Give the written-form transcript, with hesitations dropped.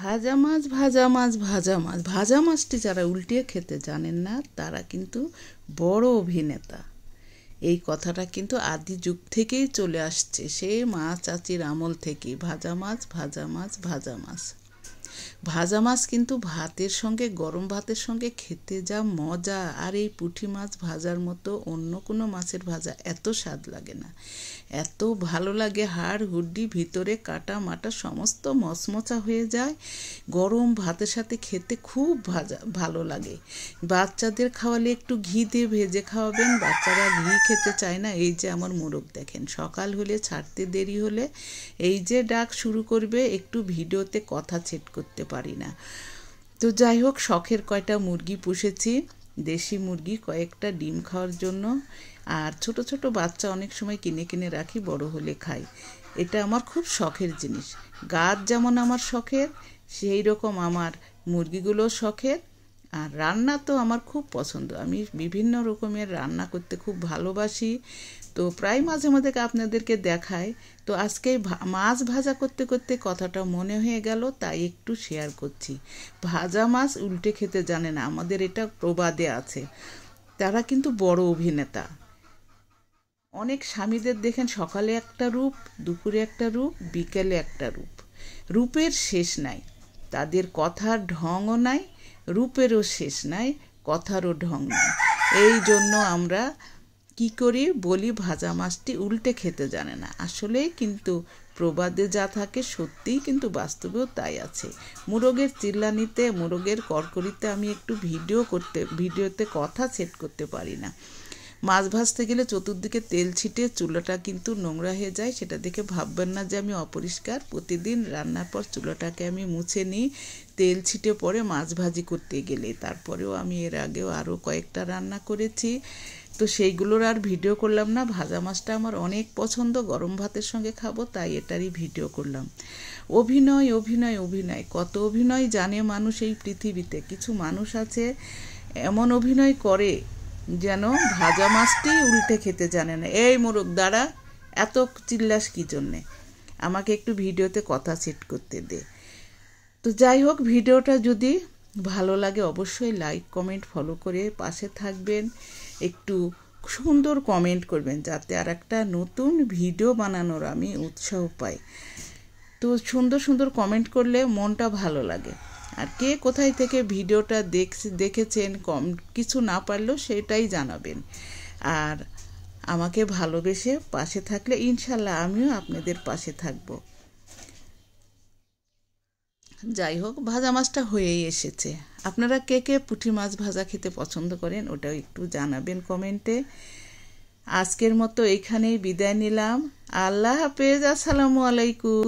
ভাজা মাছ ভাজা মাছ ভাজা মাছ ভাজা মাছটি যারা উল্টিয়ে খেতে জানেন না তারা কিন্তু বড় অভিনেতা। এই কথাটা কিন্তু আদি যুগ থেকেই চলে আসছে, সেই মা চাচির আমল থেকেই ভাজা মাছ ভাজা মাছ ভাজা মাছ। ভাজা মাছ কিন্তু ভাতের সঙ্গে, গরম ভাতের সঙ্গে খেতে যা মজা, আর এই পুঁটি মাছ ভাজার মতো অন্য কোনো মাছের ভাজা এত স্বাদ লাগে না। এত ভালো লাগে, হাড় হুড্ডি ভিতরে কাটা মাটা সমস্ত মচমচা হয়ে যায়। গরম ভাতের সাথে খেতে খুব ভালো লাগে। বাচ্চাদের খাওয়ালে একটু ঘি দিয়ে ভেজে খাওয়াবেন, বাচ্চারা ঘি খেতে চায় না। এই যে আমার মোরগ দেখেন, সকাল হলে ছাড়তে দেরি হলে এই যে ডাক শুরু করবে, একটু ভিডিওতে কথা সেট করতে পারি না। তো যাই হোক, শখের কয়টা মুরগি পুষেছি, দেশি মুরগি, কয়েকটা ডিম খাওয়ার জন্য। আর ছোট ছোট বাচ্চা অনেক সময় কিনে কিনে রাখি, বড় হলে খাই। এটা আমার খুব শখের জিনিস। গাছ যেমন আমার শখের, সেই রকম আমার মুরগিগুলো শখের। আর রান্না তো আমার খুব পছন্দ, আমি বিভিন্ন রকমের রান্না করতে খুব ভালোবাসি। তো প্রায় মাঝে মাঝে আপনাদেরকে দেখাই। তো আজকে মাছ ভাজা করতে করতে কথাটা মনে হয়ে গেল, তাই একটু শেয়ার করছি। ভাজা মাছ উল্টে খেতে জানে না, আমাদের এটা প্রবাদে আছে। তারা কিন্তু বড় অভিনেতা। অনেক স্বামীদের দেখেন সকালে একটা রূপ, দুপুরে একটা রূপ, বিকেলে একটা রূপ। রূপের শেষ নাই, তাদের কথার ঢংও নাই, রূপেরও শেষ নাই, কথারও ঢং নাই। এই জন্য আমরা কি করি, বলি ভাজা মাছটি উল্টে খেতে জানে না। আসলেই কিন্তু প্রবাদে যা থাকে সত্যিই কিন্তু বাস্তবেও তাই আছে। মোরগের চিল্লানিতে, মোরগের কড়কড়িতে আমি একটু ভিডিওতে কথা সেট করতে পারি না। মাছ ভাজতে গেলে চতুর্দিকে তেল ছিটে চুলাটা কিন্তু নোংরা হয়ে যায়, সেটা দেখে ভাববেন না যে আমি অপরিষ্কার। প্রতিদিন রান্নার পর চুলাটাকে আমি মুছে নিই, তেল ছিটে পড়ে মাছ ভাজি করতে গেলে। তারপরেও আমি এর আগেও আরও কয়েকটা রান্না করেছি, তো সেইগুলোর আর ভিডিও করলাম না। ভাজা মাছটা আমার অনেক পছন্দ, গরম ভাতের সঙ্গে খাবো, তাই এটারই ভিডিও করলাম। অভিনয় অভিনয় অভিনয়, কত অভিনয় জানে মানুষ এই পৃথিবীতে। কিছু মানুষ আছে এমন অভিনয় করে যেন ভাজা মাছটি উল্টে খেতে জানে না। এই মোরগ দাঁড়া, এত চিল্লাস কি জন্যে? আমাকে একটু ভিডিওতে কথা সেট করতে দে। তো যাই হোক, ভিডিওটা যদি ভালো লাগে অবশ্যই লাইক কমেন্ট ফলো করে পাশে থাকবেন। একটু সুন্দর কমেন্ট করবেন, যাতে আর একটা নতুন ভিডিও বানানোর আমি উৎসাহ পাই। তো সুন্দর সুন্দর কমেন্ট করলে মনটা ভালো লাগে। আর কে কোথায় থেকে ভিডিওটা দেখেছেন, কিছু না পারলেও সেটাই জানাবেন। আর আমাকে ভালোবেসে পাশে থাকলে ইনশাল্লাহ আমিও আপনাদের পাশে থাকব। যাই হোক, ভাজা মাছটা হয়েই এসেছে। আপনারা কে কে পুঁটি মাছ ভাজা খেতে পছন্দ করেন ওটাও একটু জানাবেন কমেন্টে। আজকের মতো এইখানেই বিদায় নিলাম। আল্লাহ হাফেজ, আসসালামু আলাইকুম।